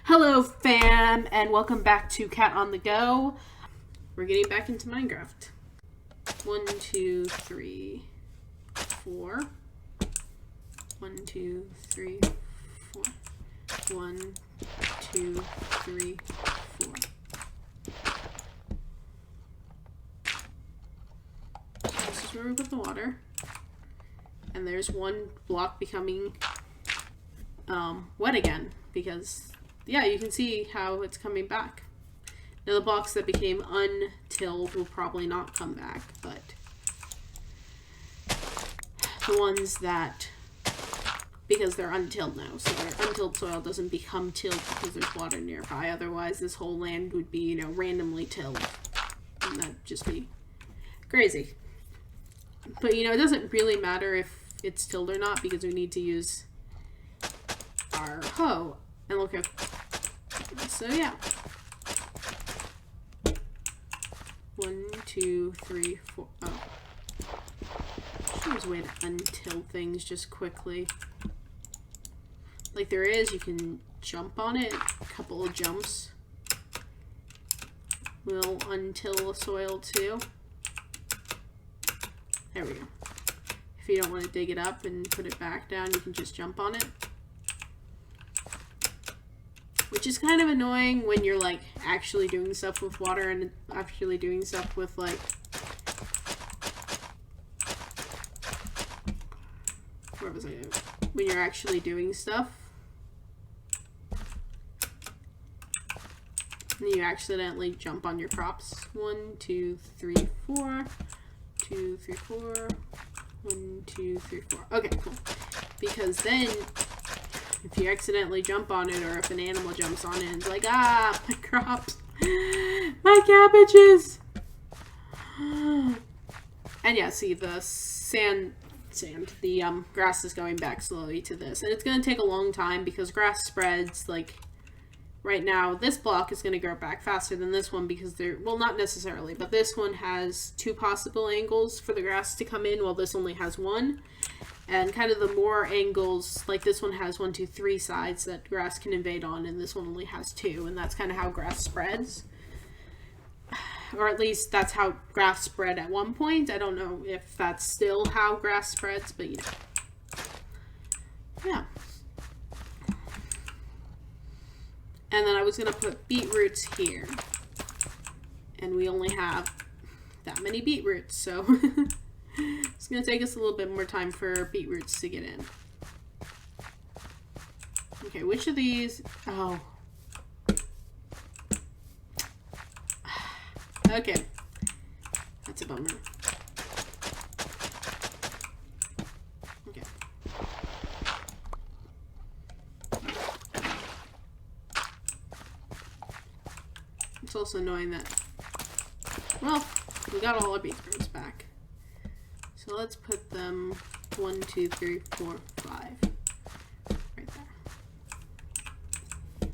Hello, fam, and welcome back to Cat on the Go. We're getting back into Minecraft. 1, 2, 3, 4. 1, 2, 3, 4. 1, 2, 3, 4. This is where we put the water. And there's one block becoming wet again because, yeah, you can see how it's coming back. Now the blocks that became untilled will probably not come back, but the ones that, because they're untilled now, so their untilled soil doesn't become tilled because there's water nearby. Otherwise, this whole land would be, randomly tilled, and that'd just be crazy. But, it doesn't really matter if it's tilled or not because we need to use our hoe. And look at, so yeah. 1, 2, 3, 4. Oh. There's a way to untill things just quickly. Like there is, you can jump on it. A couple of jumps will untill the soil too. There we go. If you don't want to dig it up and put it back down, you can just jump on it. Which is kind of annoying when you're like actually doing stuff with water and actually doing stuff with like where was I? When you're actually doing stuff and you accidentally jump on your props. 1, 2, 3, 4. 2, 3, 4. 1, 2, 3, 4. Okay, cool. Because then if you accidentally jump on it, or if an animal jumps on it, and it's like, my crops, my cabbages. And yeah, see the the grass is going back slowly to this, and it's going to take a long time because grass spreads. Like right now, this block is going to grow back faster than this one because well, not necessarily, but this one has 2 possible angles for the grass to come in, while this only has 1. And kind of the more angles, like this one has 1, 2, 3 sides that grass can invade on, and this one only has 2, and that's kind of how grass spreads. Or at least that's how grass spread at one point. I don't know if that's still how grass spreads, but yeah. And then I was going to put beetroots here. And we only have that many beetroots, so it's going to take us a little bit more time for beetroots to get in. Okay, which of these? Oh. Okay. That's a bummer. Okay. It's also annoying that, well, we got all our beetroots back. So let's put them 1, 2, 3, 4, 5 right there.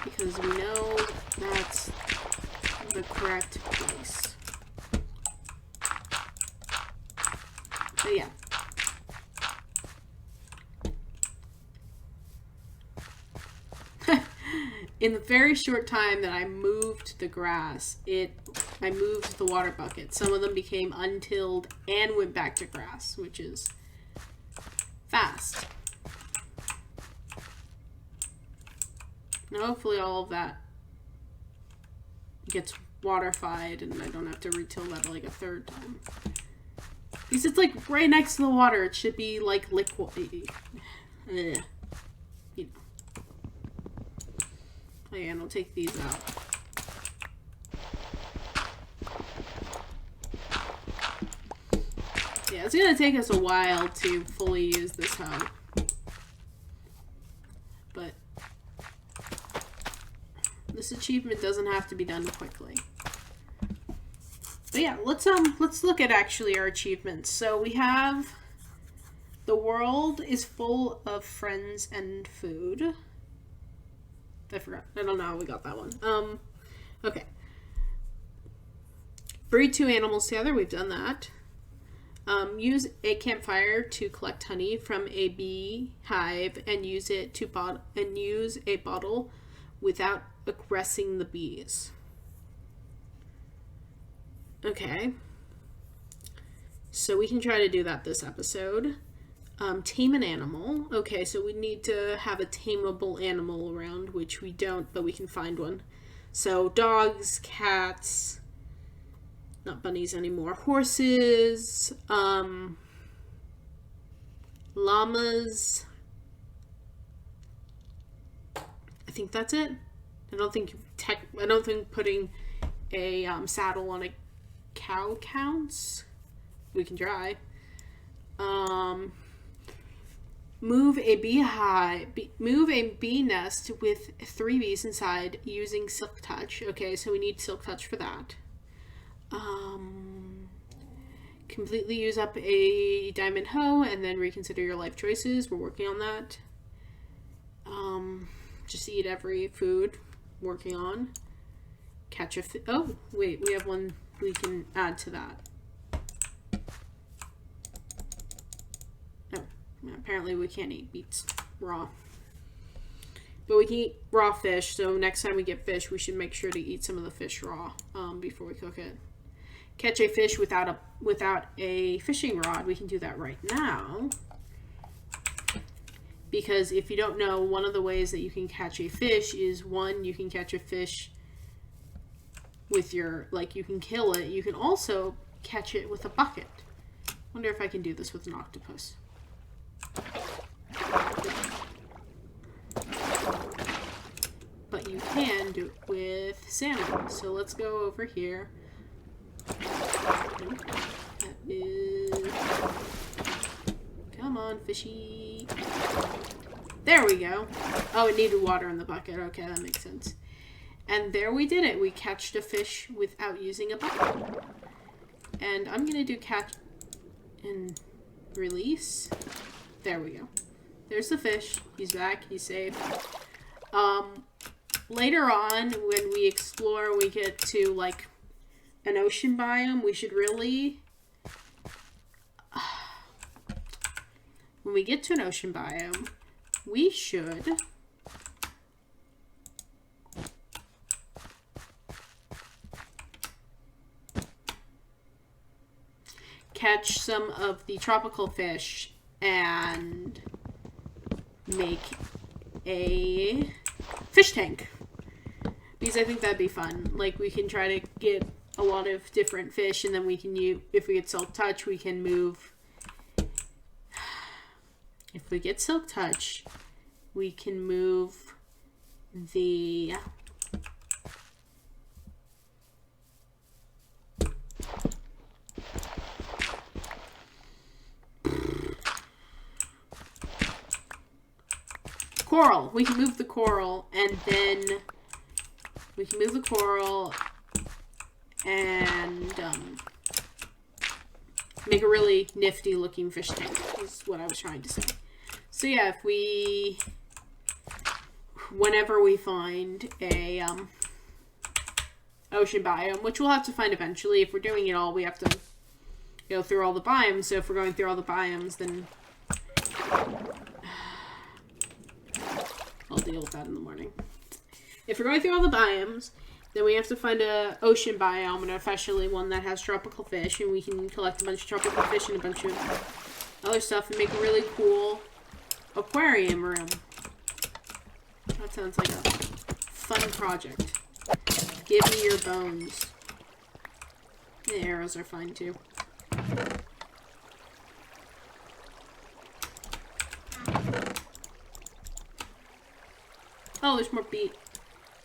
Because we know that's the correct place. So yeah. In the very short time that I moved the grass, I moved the water bucket. Some of them became untilled and went back to grass, which is fast. Now hopefully all of that gets waterified and I don't have to retill that like a 3rd time. Because it's like right next to the water. It should be like liquid. And I'll take these out. Yeah, it's gonna take us a while to fully use this hoe. But this achievement doesn't have to be done quickly. But yeah, let's look at actually our achievements. So we have the world is full of friends and food. I forgot. I don't know how we got that one. Okay. Breed 2 animals together. We've done that. Use a campfire to collect honey from a bee hive and use it to use a bottle without aggressing the bees. Okay. So we can try to do that this episode. Tame an animal. Okay, so we need to have a tameable animal around, which we don't, but we can find one. So dogs, cats, not bunnies anymore, horses, llamas. I think that's it. I don't think putting a saddle on a cow counts. We can try. Move a bee nest with 3 bees inside using Silk Touch. Okay, so we need Silk Touch for that. Completely use up a diamond hoe and then reconsider your life choices. We're working on that. Just eat every food. Working on. Catch a fish. Oh, wait, we have one we can add to that. Oh, apparently we can't eat beets raw. But we can eat raw fish, so next time we get fish, we should make sure to eat some of the fish raw before we cook it. Catch a fish without a fishing rod. We can do that right now. Because if you don't know, one of the ways that you can catch a fish is, one, you can catch a fish with your, you can kill it. You can also catch it with a bucket. Wonder if I can do this with an octopus. But you can do it with salmon. So let's go over here. That is... Come on, fishy. There we go. Oh, it needed water in the bucket. Okay, that makes sense. And there we did it. We catched a fish without using a bucket. And I'm going to do catch and release. There we go. There's the fish. He's back. He's safe. Later on, when we explore, we get to, an ocean biome, we should really... When we get to an ocean biome, we should catch some of the tropical fish and make a fish tank. Because I think that'd be fun. We can try to get a lot of different fish, and then we can use, if we get Silk Touch, we can move. If we get Silk Touch, we can move the coral. We can move the coral, and then we can move the coral and make a really nifty looking fish tank, is what I was trying to say. So yeah, whenever we find a ocean biome, which we'll have to find eventually. If we're doing it all, we have to go through all the biomes. So if we're going through all the biomes, then I'll deal with that in the morning. If we're going through all the biomes, then we have to find a ocean biome, and especially one that has tropical fish, and we can collect a bunch of tropical fish and a bunch of other stuff and make a really cool aquarium room. That sounds like a fun project. Give me your bones. The arrows are fine too. Oh, there's more beet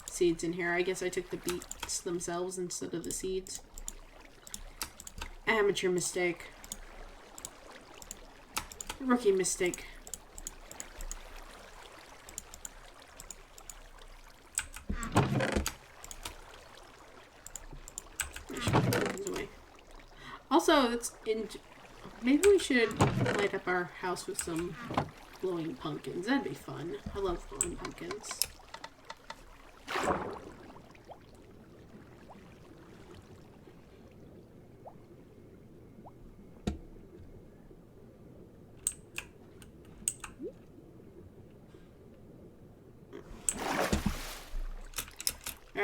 seeds in here. I guess I took the beets themselves instead of the seeds. Amateur mistake. Rookie mistake. Also, maybe we should light up our house with some glowing pumpkins. That'd be fun. I love glowing pumpkins.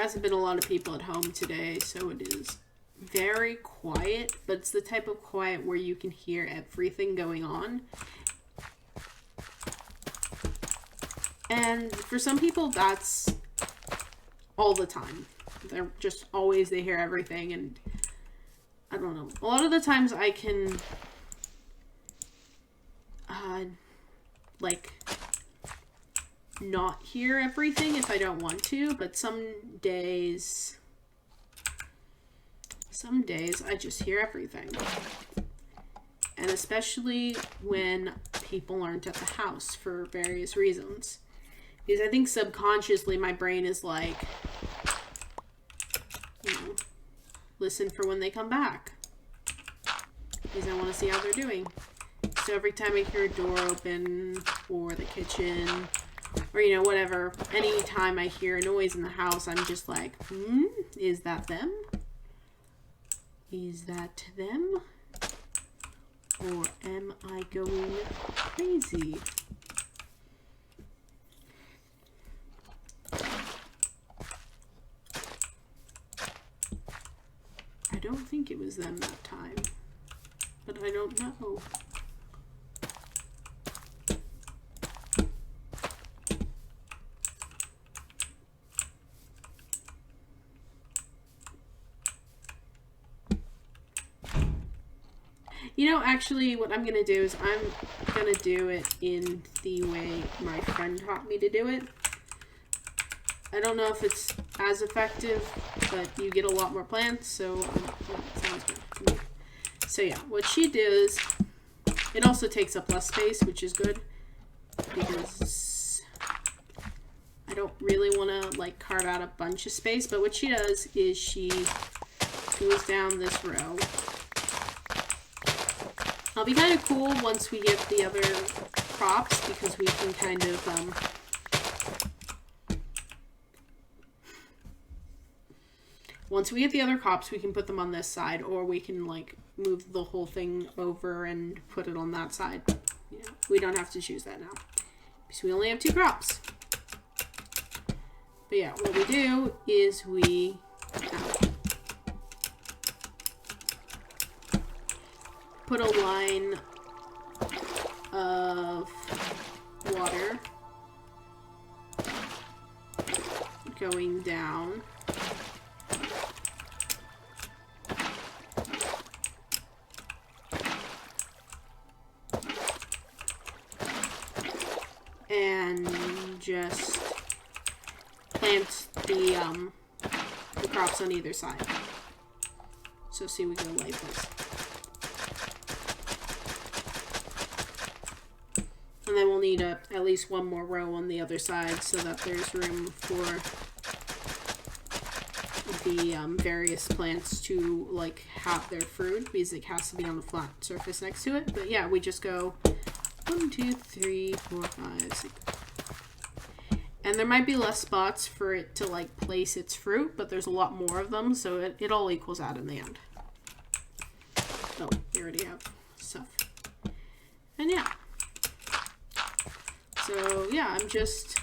hasn't been a lot of people at home today, so it is very quiet, but it's the type of quiet where you can hear everything going on. And for some people, that's all the time. They're just always, they hear everything, and I don't know. A lot of the times I can, like, not hear everything if I don't want to, but some days I just hear everything. And especially when people aren't at the house for various reasons. Because I think subconsciously my brain is like, you know, listen for when they come back. Because I want to see how they're doing. So every time I hear a door open, or the kitchen, or, you know, whatever, anytime I hear a noise in the house, I'm just like, is that them? Is that them? Or am I going crazy? I don't think it was them that time, but I don't know. You know, actually, what I'm going to do is I'm going to do it in the way my friend taught me to do it. I don't know if it's as effective, but you get a lot more plants, so it sounds good. So yeah, what she does, it also takes up less space, which is good, because I don't really want to, like, carve out a bunch of space, but what she does is she goes down this row. It'll be kind of cool once we get the other crops, because we can kind of, once we get the other crops, we can put them on this side, or we can, like, move the whole thing over and put it on that side. You know, we don't have to choose that now, because we only have 2 crops. But yeah, what we do is we put a line of water going down. And just plant the crops on either side. So see, we go like this. And then we'll need at least one more row on the other side so that there's room for the various plants to, like, have their fruit, because it has to be on a flat surface next to it. But yeah, we just go 1, 2, 3, 4, 5, 6. And there might be less spots for it to, like, place its fruit, but there's a lot more of them, so it all equals out in the end. Oh, we already have stuff. And yeah. So yeah, I'm just,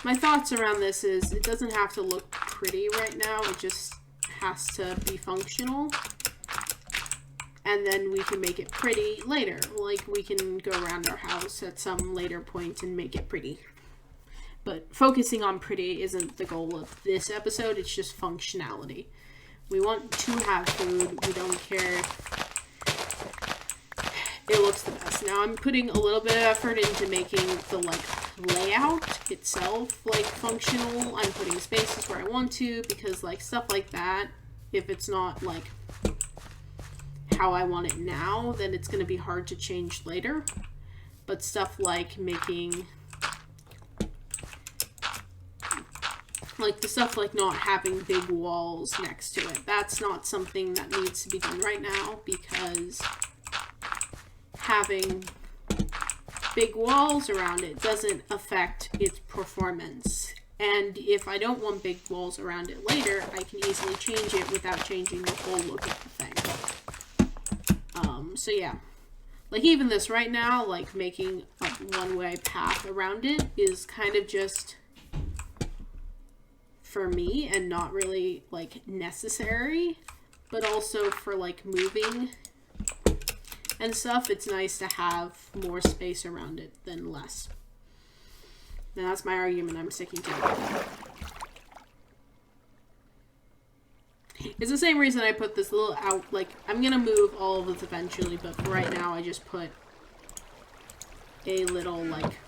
my thoughts around this is it doesn't have to look pretty right now, it just has to be functional, and then we can make it pretty later. Like, we can go around our house at some later point and make it pretty. But focusing on pretty isn't the goal of this episode, it's just functionality. We want to have food, we don't care if it looks the best. Now I'm putting a little bit of effort into making the, like, layout itself, like, functional. I'm putting spaces where I want to, because, like, stuff like that, if it's not, like, how I want it now, then it's going to be hard to change later. But stuff like making, like, the stuff like not having big walls next to it, that's not something that needs to be done right now, because having big walls around it doesn't affect its performance. And if I don't want big walls around it later, I can easily change it without changing the whole look of the thing. So yeah, Like, even this right now, like, making a one-way path around it is kind of just for me and not really, like, necessary. But also for, like, moving and stuff, it's nice to have more space around it than less. And that's my argument I'm sticking to. It's the same reason I put this little out, like, I'm gonna move all of this eventually, but for right now I just put a little, like,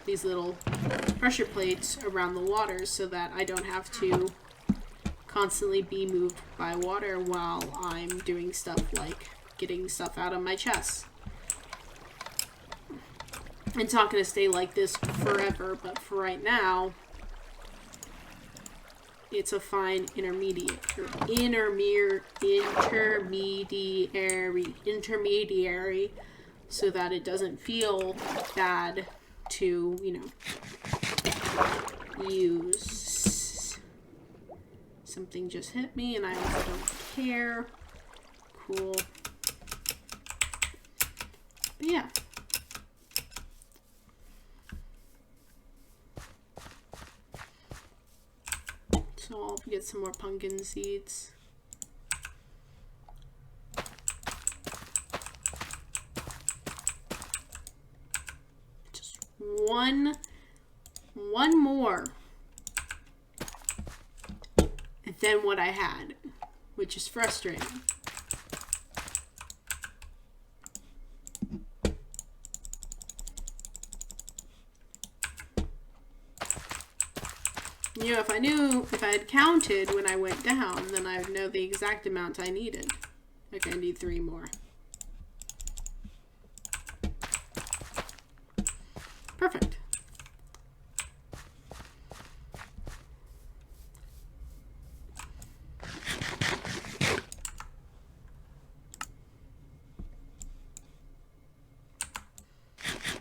these little pressure plates around the water so that I don't have to constantly be moved by water while I'm doing stuff like getting stuff out of my chest. It's not gonna stay like this forever, but for right now, it's a fine intermediary so that it doesn't feel bad to, you know, use. Something just hit me and I also don't care. Cool. But yeah. So I'll get some more pumpkin seeds. Just one more than what I had, which is frustrating. You know, if I had counted when I went down, then I would know the exact amount I needed. Okay, I need 3 more. Perfect.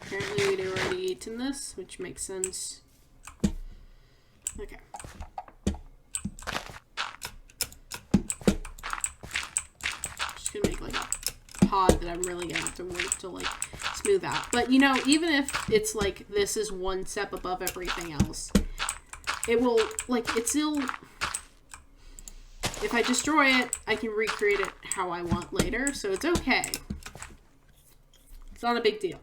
Apparently we'd already eaten this, which makes sense. Okay. Just gonna make like a pod that I'm really gonna have to work to like smooth out. But you know, even if it's like this is one step above everything else, it will like it's still. If I destroy it, I can recreate it how I want later, so it's okay. It's not a big deal.